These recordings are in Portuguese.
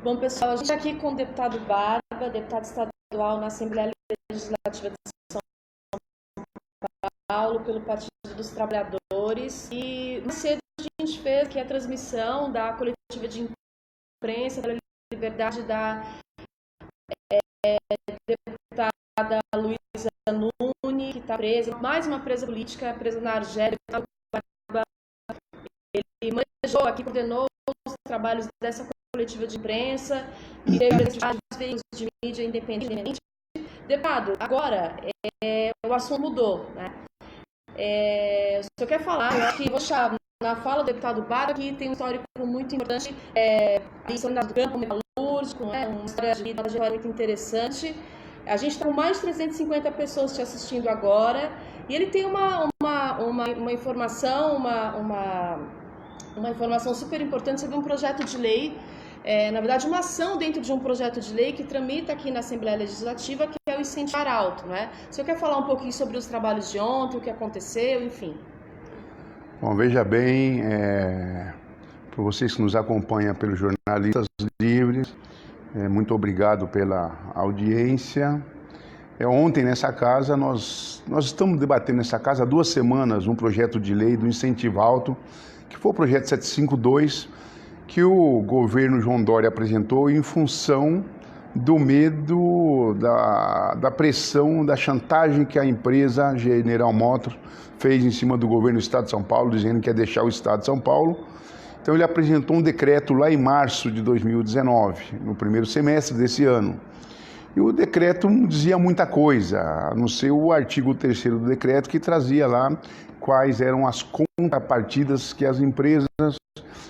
Bom, pessoal, a gente está aqui com o deputado Barba, deputado estadual na Assembleia Legislativa de São Paulo, pelo Partido dos Trabalhadores. E mais cedo a gente fez aqui a transmissão da coletiva de imprensa pela liberdade da deputada Luísa Nune, que está presa, mais uma presa política, presa na Argélia. Ele manejou aqui, coordenou os trabalhos dessa coletiva de imprensa, e teve vários veículos de mídia independente. Deputado, agora o assunto mudou, né? O senhor quer falar? Eu acho que vou chamar na fala do deputado Barba, que tem um histórico muito importante, a Solidário do Campo, metalúrgico, né? Uma história de vida muito interessante. A gente está com mais de 350 pessoas te assistindo agora, e ele tem uma informação, uma informação super importante sobre um projeto de lei, na verdade uma ação dentro de um projeto de lei que tramita aqui na Assembleia Legislativa, que é o Incentivar Alto, né? O senhor quer falar um pouquinho sobre os trabalhos de ontem, o que aconteceu, enfim? Bom, veja bem, para vocês que nos acompanham pelos Jornalistas Livres, muito obrigado pela audiência. Ontem nessa casa, nós estamos debatendo nessa casa há 2 semanas um projeto de lei do Incentivo Alto, que foi o projeto 752, que o governo João Dória apresentou em função do medo, da pressão, da chantagem que a empresa General Motors fez em cima do governo do Estado de São Paulo, dizendo que ia deixar o Estado de São Paulo. Então ele apresentou um decreto lá em março de 2019, no primeiro semestre desse ano. E o decreto não dizia muita coisa, a não ser o artigo 3º do decreto, que trazia lá quais eram as contrapartidas que as empresas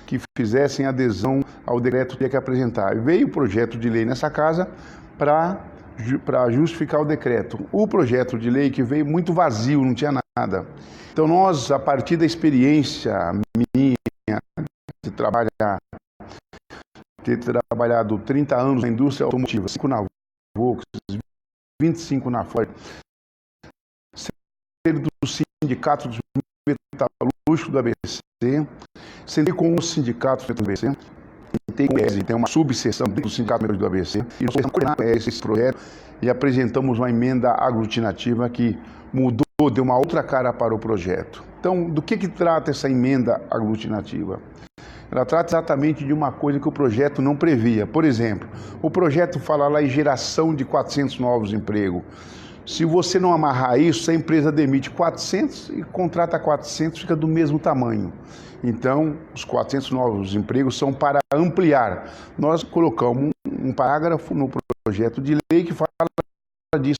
que fizessem adesão ao decreto tinham que apresentar. E veio o projeto de lei nessa casa para justificar o decreto. O projeto de lei que veio muito vazio, não tinha nada. Então nós, a partir da experiência minha, ter trabalhado 30 anos na indústria automotiva, 5 na Volks, 25 na Ford, ser do sindicato dos metalúrgicos do ABC, sentei com os sindicatos do ABC, tem uma subseção do sindicato do ABC, e nós coordenamos esse projeto e apresentamos uma emenda aglutinativa que mudou, deu uma outra cara para o projeto. Então, do que trata essa emenda aglutinativa? Ela trata exatamente de uma coisa que o projeto não previa. Por exemplo, o projeto fala lá em geração de 400 novos empregos. Se você não amarrar isso, a empresa demite 400 e contrata 400, fica do mesmo tamanho. Então, os 400 novos empregos são para ampliar. Nós colocamos um parágrafo no projeto de lei que fala disso,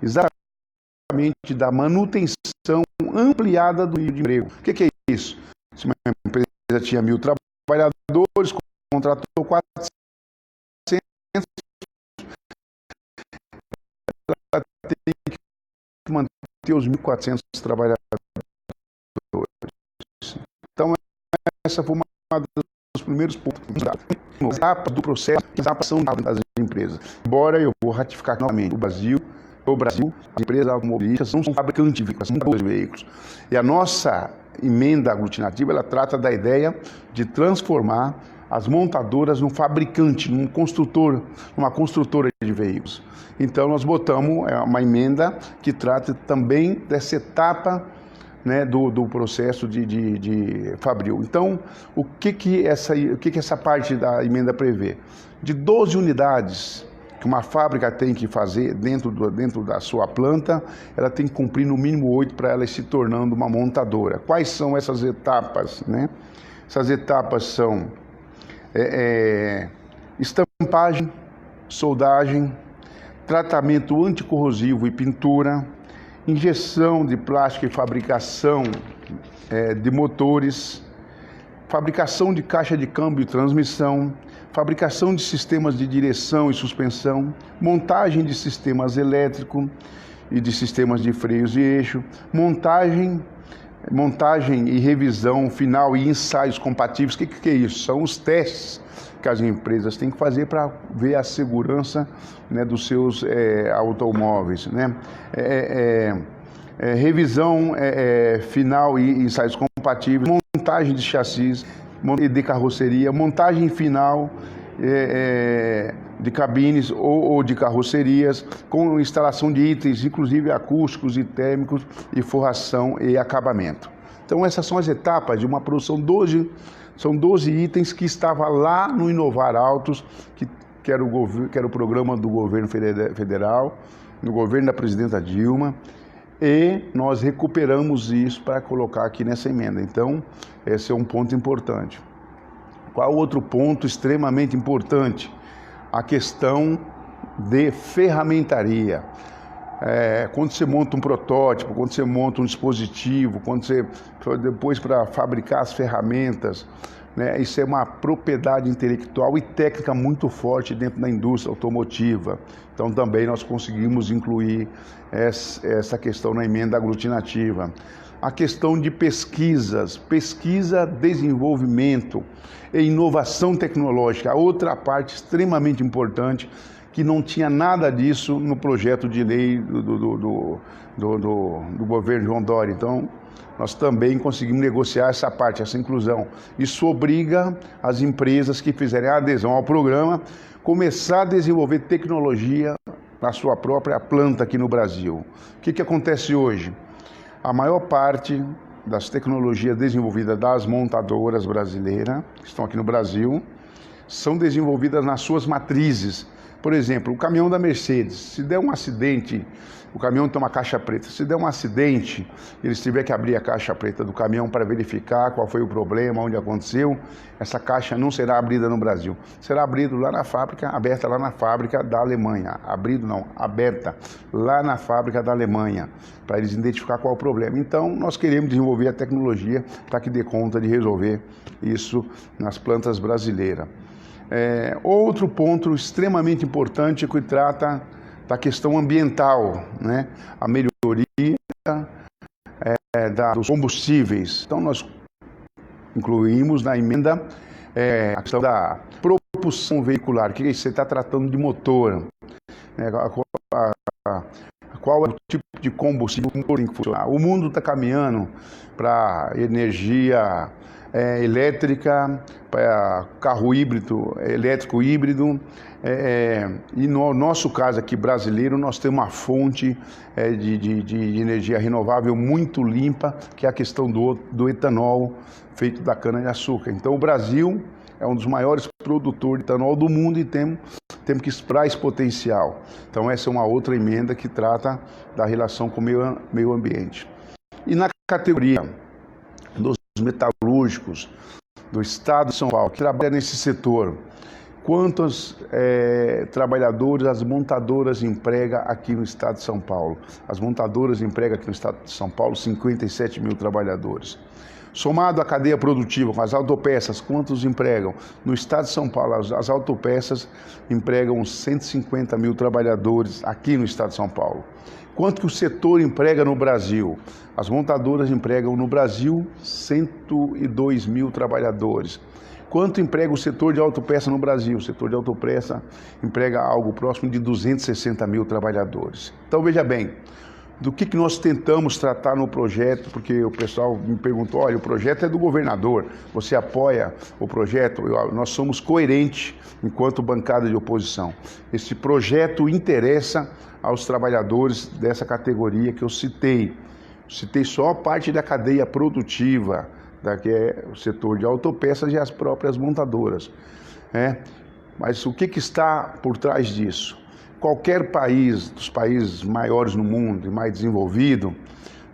exatamente da manutenção ampliada do nível de emprego. O que é isso? Se uma empresa tinha 1.000 trabalhadores, contratou 400, ela tem que manter os 1.400 trabalhadores. Então, essa foi uma dos primeiros pontos. As etapas do processo, as etapas são das empresas. Embora eu vou ratificar novamente, o Brasil, as empresas automobilísticas não são fabricantes de veículos, são produtores de veículos. E a nossa emenda aglutinativa, ela trata da ideia de transformar as montadoras num fabricante, numa construtora de veículos. Então nós botamos uma emenda que trata também dessa etapa, né, do processo de fabril. Então, o que essa parte da emenda prevê? De 12 unidades que uma fábrica tem que fazer dentro da sua planta, ela tem que cumprir no mínimo 8 para ela ir se tornando uma montadora. Quais são essas etapas, né? Essas etapas são estampagem, soldagem, tratamento anticorrosivo e pintura, injeção de plástico e fabricação de motores, fabricação de caixa de câmbio e transmissão, fabricação de sistemas de direção e suspensão, montagem de sistemas elétricos e de sistemas de freios e eixo, montagem e revisão final e ensaios compatíveis. O que é isso? São os testes que as empresas têm que fazer para ver a segurança, né, dos seus automóveis, né? Revisão final e ensaios compatíveis, montagem de chassis, de carroceria, montagem final de cabines ou de carrocerias, com instalação de itens, inclusive acústicos e térmicos, e forração e acabamento. Então essas são as etapas de uma produção. São 12 itens que estavam lá no Inovar Autos, que era o programa do governo federal, no governo da presidenta Dilma, e nós recuperamos isso para colocar aqui nessa emenda. Então, esse é um ponto importante. Qual outro ponto extremamente importante? A questão de ferramentaria. Quando você monta um protótipo, quando você monta um dispositivo, quando você depois para fabricar as ferramentas, né, isso é uma propriedade intelectual e técnica muito forte dentro da indústria automotiva. Então também nós conseguimos incluir essa questão na emenda aglutinativa. A questão de pesquisa, desenvolvimento e inovação tecnológica, outra parte extremamente importante, que não tinha nada disso no projeto de lei do governo João Dória. Então, nós também conseguimos negociar essa parte, essa inclusão. Isso obriga as empresas que fizerem a adesão ao programa começar a desenvolver tecnologia na sua própria planta aqui no Brasil. O que acontece hoje? A maior parte das tecnologias desenvolvidas das montadoras brasileiras, que estão aqui no Brasil, são desenvolvidas nas suas matrizes. Por exemplo, o caminhão da Mercedes, se der um acidente, o caminhão tem uma caixa preta, se der um acidente, eles tiverem que abrir a caixa preta do caminhão para verificar qual foi o problema, onde aconteceu, essa caixa não será abrida no Brasil. Será abrido lá na fábrica, aberta lá na fábrica da Alemanha. Aberta lá na fábrica da Alemanha, para eles identificar qual é o problema. Então, nós queremos desenvolver a tecnologia para que dê conta de resolver isso nas plantas brasileiras. Outro ponto extremamente importante que trata da questão ambiental, né? A melhoria dos combustíveis. Então, nós incluímos na emenda a questão da propulsão veicular, que você está tratando de motor, né? Qual é o tipo de combustível que tem que funcionar. O mundo está caminhando para energia elétrica, para carro híbrido, elétrico híbrido, e no nosso caso aqui brasileiro, nós temos uma fonte de energia renovável muito limpa, que é a questão do etanol feito da cana-de-açúcar. Então o Brasil é um dos maiores produtores de etanol do mundo e temos que explorar esse potencial. Então essa é uma outra emenda que trata da relação com o meio ambiente. E na categoria dos metalúrgicos do estado de São Paulo, que trabalha nesse setor, quantos trabalhadores as montadoras empregam aqui no estado de São Paulo? As montadoras empregam aqui no estado de São Paulo 57 mil trabalhadores. Somado à cadeia produtiva com as autopeças, quantos empregam? No estado de São Paulo, as autopeças empregam 150 mil trabalhadores aqui no estado de São Paulo. Quanto que o setor emprega no Brasil? As montadoras empregam no Brasil 102 mil trabalhadores. Quanto emprega o setor de autopeça no Brasil? O setor de autopeça emprega algo próximo de 260 mil trabalhadores. Então veja bem, do que nós tentamos tratar no projeto, porque o pessoal me perguntou, olha, o projeto é do governador, você apoia o projeto? Nós somos coerentes enquanto bancada de oposição. Esse projeto interessa aos trabalhadores dessa categoria que eu citei. Citei só a parte da cadeia produtiva, que é o setor de autopeças e as próprias montadoras. Mas o que está por trás disso? Qualquer país, dos países maiores no mundo e mais desenvolvido,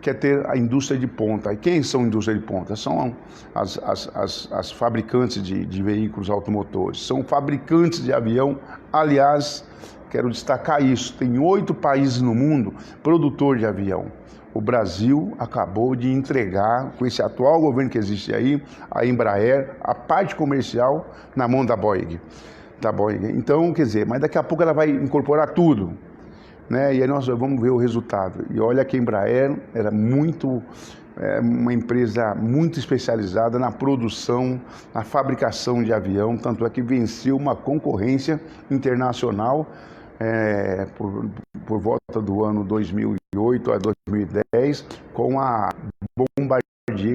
quer ter a indústria de ponta. E quem são a indústria de ponta? São as fabricantes de veículos automotores, são fabricantes de avião. Aliás, quero destacar isso, tem 8 países no mundo produtor de avião. O Brasil acabou de entregar, com esse atual governo que existe aí, a Embraer, a parte comercial na mão da Boeing. Então, quer dizer, mas daqui a pouco ela vai incorporar tudo, né? E aí nós vamos ver o resultado. E olha que a Embraer era uma empresa muito especializada na produção, na fabricação de avião, tanto é que venceu uma concorrência internacional por volta do ano 2008 a 2010 com a Bombardier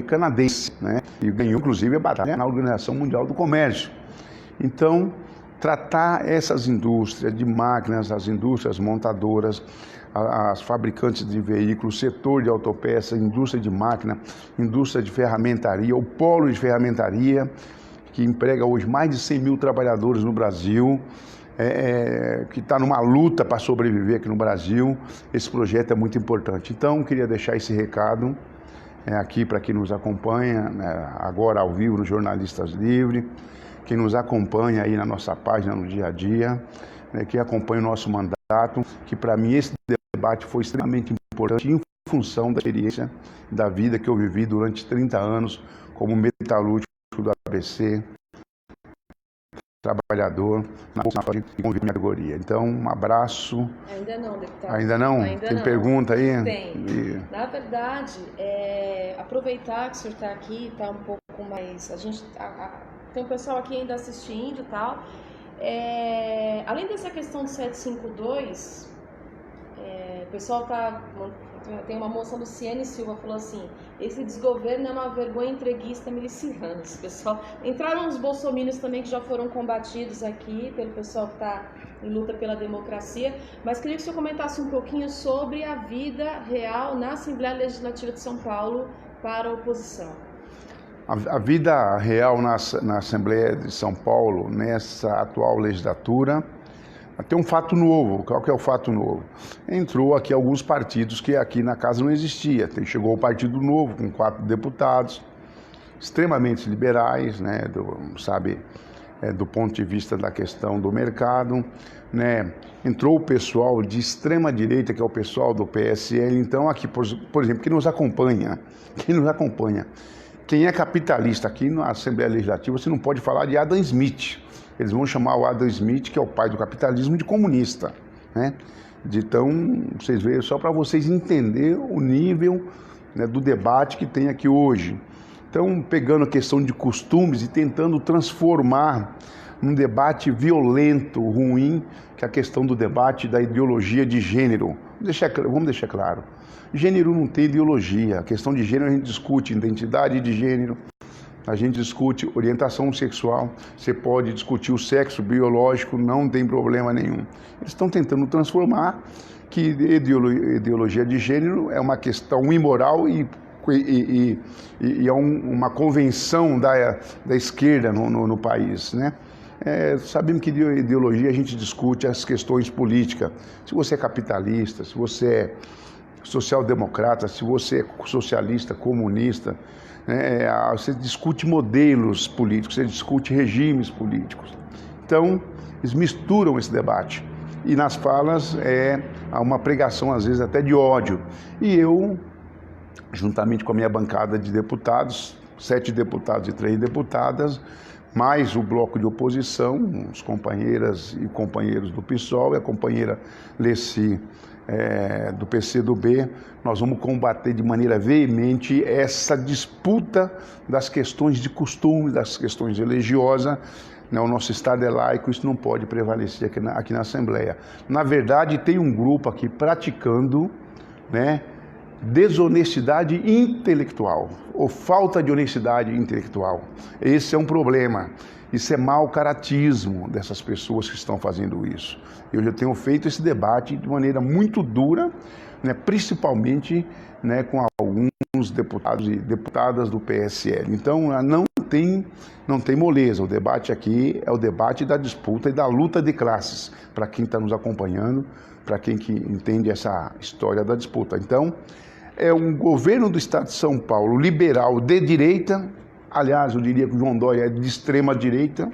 canadense, né? E ganhou, inclusive, a batalha na Organização Mundial do Comércio. Então, tratar essas indústrias de máquinas, as indústrias montadoras, as fabricantes de veículos, setor de autopeça, indústria de máquina, indústria de ferramentaria, o polo de ferramentaria, que emprega hoje mais de 100 mil trabalhadores no Brasil, que está numa luta para sobreviver aqui no Brasil. Esse projeto é muito importante. Então, queria deixar esse recado aqui para quem nos acompanha, né, agora ao vivo no Jornalistas Livres, quem nos acompanha aí na nossa página no dia a dia, né, que acompanha o nosso mandato, que para mim esse debate foi extremamente importante em função da experiência da vida que eu vivi durante 30 anos como metalúrgico do ABC, trabalhador na categoria. Então, um abraço. Ainda não, deputado. Ainda não? Ainda Tem não. Pergunta aí? Tem. Na verdade, aproveitar que o senhor está aqui, está um pouco mais... tem um pessoal aqui ainda assistindo e tal. Além dessa questão do 752, o pessoal está... Tem uma moça, Luciane Silva, falou assim: esse desgoverno é uma vergonha entreguista miliciana. Pessoal, entraram uns bolsominions também que já foram combatidos aqui pelo pessoal que está em luta pela democracia, mas queria que o senhor comentasse um pouquinho sobre a vida real na Assembleia Legislativa de São Paulo para a oposição. A vida real na Assembleia de São Paulo, nessa atual legislatura, tem um fato novo. Qual que é o fato novo? Entrou aqui alguns partidos que aqui na casa não existia. Chegou o Partido Novo com 4 deputados, extremamente liberais, né, do ponto de vista da questão do mercado, né? Entrou o pessoal de extrema direita, que é o pessoal do PSL. Então aqui, por exemplo, quem nos acompanha, quem é capitalista aqui na Assembleia Legislativa, você não pode falar de Adam Smith. Eles vão chamar o Adam Smith, que é o pai do capitalismo, de comunista, né? Então, vocês veem, só para vocês entenderem o nível, né, do debate que tem aqui hoje. Então, pegando a questão de costumes e tentando transformar num debate violento, ruim, que é a questão do debate da ideologia de gênero. Vamos deixar claro. Gênero não tem ideologia. A questão de gênero a gente discute identidade de gênero, a gente discute orientação sexual, você pode discutir o sexo biológico, não tem problema nenhum. Eles estão tentando transformar que ideologia de gênero é uma questão imoral e é uma convenção da esquerda no país, né? Sabemos que ideologia a gente discute as questões políticas. Se você é capitalista, se você é social-democrata, se você é socialista, comunista, você discute modelos políticos, você discute regimes políticos. Então, eles misturam esse debate. E nas falas há uma pregação, às vezes, até de ódio. E eu, juntamente com a minha bancada de deputados, 7 deputados e 3 deputadas, mais o bloco de oposição, os companheiras e companheiros do PSOL e a companheira Leci, do PCdoB, nós vamos combater de maneira veemente essa disputa das questões de costume, das questões religiosas, né? O nosso Estado é laico, isso não pode prevalecer aqui na Assembleia. Na verdade, tem um grupo aqui praticando, né, desonestidade intelectual, ou falta de honestidade intelectual. Esse é um problema. Isso é mau caratismo dessas pessoas que estão fazendo isso. Eu já tenho feito esse debate de maneira muito dura, né, principalmente, né, com alguns deputados e deputadas do PSL. Então, não tem moleza. O debate aqui é o debate da disputa e da luta de classes, para quem está nos acompanhando, para quem que entende essa história da disputa. Então, é um governo do Estado de São Paulo de direita. Aliás, eu diria que o João Dória é de extrema direita,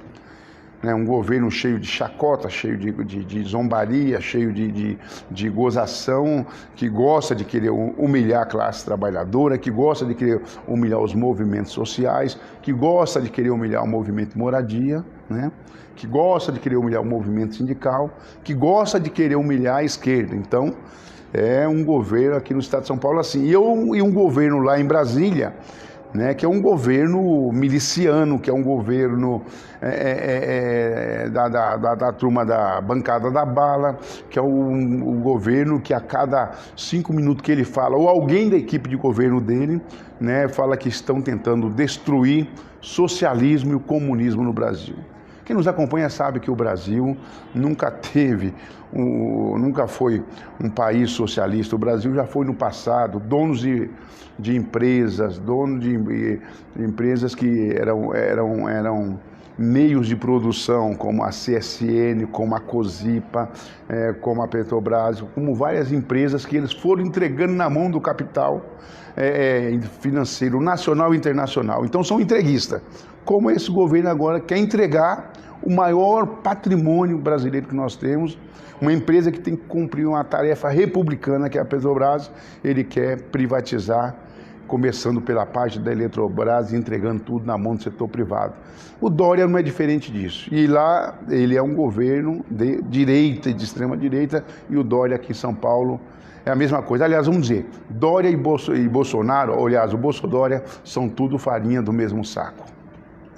né? Um governo cheio de chacota, cheio de zombaria, cheio de gozação, que gosta de querer humilhar a classe trabalhadora, que gosta de querer humilhar os movimentos sociais, que gosta de querer humilhar o movimento moradia, né? Que gosta de querer humilhar o movimento sindical, que gosta de querer humilhar a esquerda. Então, é um governo aqui no Estado de São Paulo assim. E um governo lá em Brasília, né, que é um governo miliciano, que é um governo da turma da bancada da bala, que é um governo que a cada 5 minutos que ele fala, ou alguém da equipe de governo dele, né, fala que estão tentando destruir socialismo e o comunismo no Brasil. Quem nos acompanha sabe que o Brasil nunca foi um país socialista. O Brasil já foi no passado, donos de empresas, donos de empresas que eram meios de produção, como a CSN, como a Cosipa, como a Petrobras, como várias empresas que eles foram entregando na mão do capital financeiro nacional e internacional. Então são entreguistas. Como esse governo agora quer entregar o maior patrimônio brasileiro que nós temos, uma empresa que tem que cumprir uma tarefa republicana, que é a Petrobras, ele quer privatizar, começando pela parte da Eletrobras e entregando tudo na mão do setor privado. O Dória não é diferente disso. E lá ele é um governo de direita e de extrema direita, e o Dória aqui em São Paulo é a mesma coisa. Aliás, vamos dizer, Dória e Bolsonaro, aliás, o Bolsodória, são tudo farinha do mesmo saco.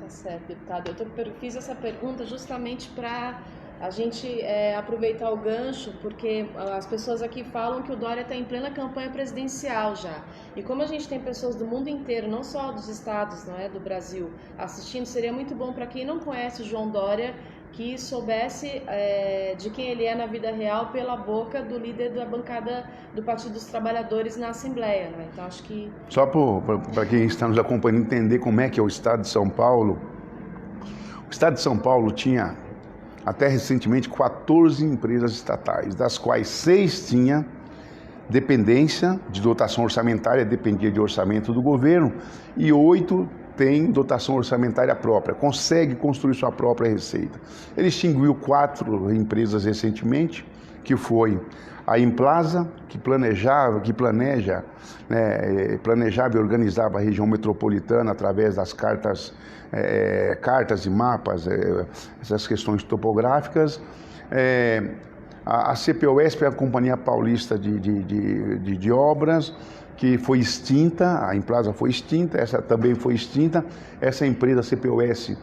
Certo, deputado. Eu fiz essa pergunta justamente para a gente aproveitar o gancho, porque as pessoas aqui falam que o Dória está em plena campanha presidencial já. E como a gente tem pessoas do mundo inteiro, não só dos estados, não é, do Brasil, assistindo, seria muito bom para quem não conhece o João Dória que soubesse de quem ele é na vida real pela boca do líder da bancada do Partido dos Trabalhadores na Assembleia, né? Então acho que... Só para quem está nos acompanhando entender como é que é o Estado de São Paulo, o Estado de São Paulo tinha até recentemente 14 empresas estatais, das quais 6 tinha dependência de dotação orçamentária, dependia de orçamento do governo, e 8 tem dotação orçamentária própria, consegue construir sua própria receita. Ele extinguiu 4 empresas recentemente, que foi a Implaza, que planejava e organizava a região metropolitana através das cartas e mapas, essas questões topográficas. A CPOSP é a Companhia Paulista de Obras, que foi extinta, a Implaza foi extinta, essa também foi extinta. Essa empresa, a CPOS,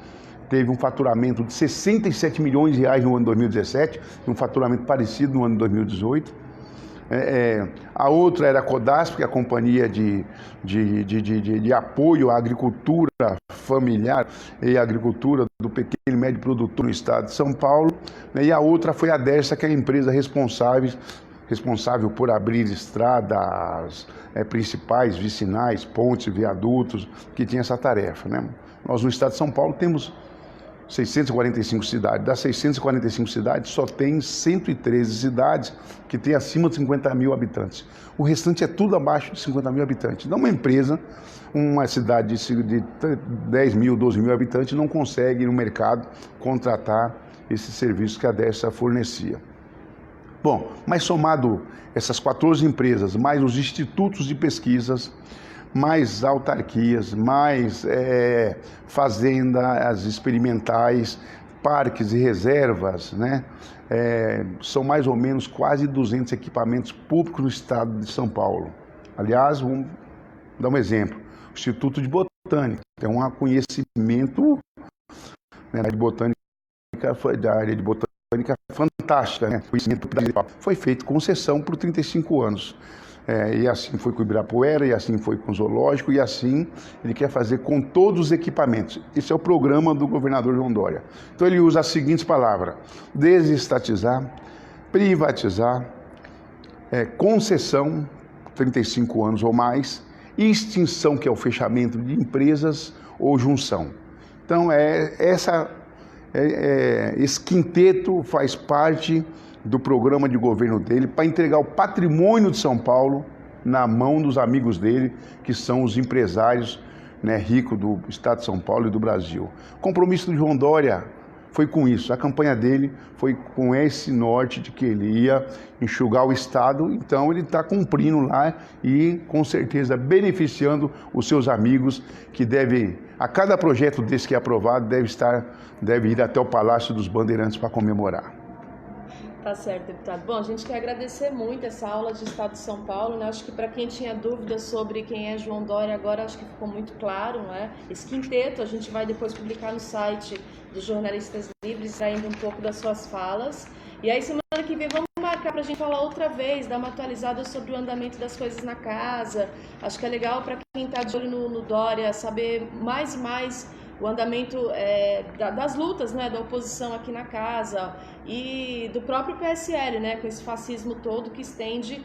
teve um faturamento de 67 milhões de reais no ano 2017, um faturamento parecido no ano 2018. A outra era a Codasp, que é a companhia de apoio à agricultura familiar e à agricultura do pequeno e médio produtor no estado de São Paulo. E a outra foi a Dersa, que é a empresa responsável por abrir estradas principais, vicinais, pontes, viadutos, que tinha essa tarefa, né? Nós no estado de São Paulo temos 645 cidades. Das 645 cidades, só tem 113 cidades que têm acima de 50 mil habitantes. O restante é tudo abaixo de 50 mil habitantes. Então, uma empresa, uma cidade de 10 mil, 12 mil habitantes, não consegue no mercado contratar esses serviços que a Dersa fornecia. Bom, mas somado essas 14 empresas, mais os institutos de pesquisas, mais autarquias, mais fazendas experimentais, parques e reservas, né? São mais ou menos quase 200 equipamentos públicos no estado de São Paulo. Aliás, vamos dar um exemplo. O Instituto de Botânica tem um conhecimento, né, da área de botânica fantástica, né? Foi feito concessão por 35 anos. E assim foi com o Ibirapuera, e assim foi com o Zoológico, e assim ele quer fazer com todos os equipamentos. Esse é o programa do governador João Dória. Então ele usa as seguintes palavras: desestatizar, privatizar, concessão, 35 anos ou mais, extinção, que é o fechamento de empresas, ou junção. Então esse quinteto faz parte do programa de governo dele para entregar o patrimônio de São Paulo na mão dos amigos dele, que são os empresários, né, ricos do estado de São Paulo e do Brasil. O compromisso do João Dória foi com isso. A campanha dele foi com esse norte de que ele ia enxugar o estado. Então ele está cumprindo lá e com certeza beneficiando os seus amigos, que devem, a cada projeto desse que é aprovado, deve ir até o Palácio dos Bandeirantes para comemorar. Tá certo, deputado. Bom, a gente quer agradecer muito essa aula de Estado de São Paulo, né? Acho que para quem tinha dúvidas sobre quem é João Dória, agora acho que ficou muito claro, né? Esse quinteto a gente vai depois publicar no site dos Jornalistas Livres, saindo um pouco das suas falas. E aí, semana que vem, vamos marcar para a gente falar outra vez, dar uma atualizada sobre o andamento das coisas na casa. Acho que é legal para quem está de olho no Dória saber mais e mais o andamento das lutas, né, da oposição aqui na casa e do próprio PSL, né, com esse fascismo todo que estende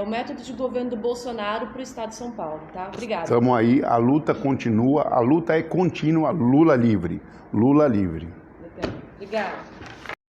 o método de governo do Bolsonaro para o estado de São Paulo. Tá? Obrigada. Estamos aí, a luta continua, a luta é contínua, Lula livre. Lula livre. Obrigada.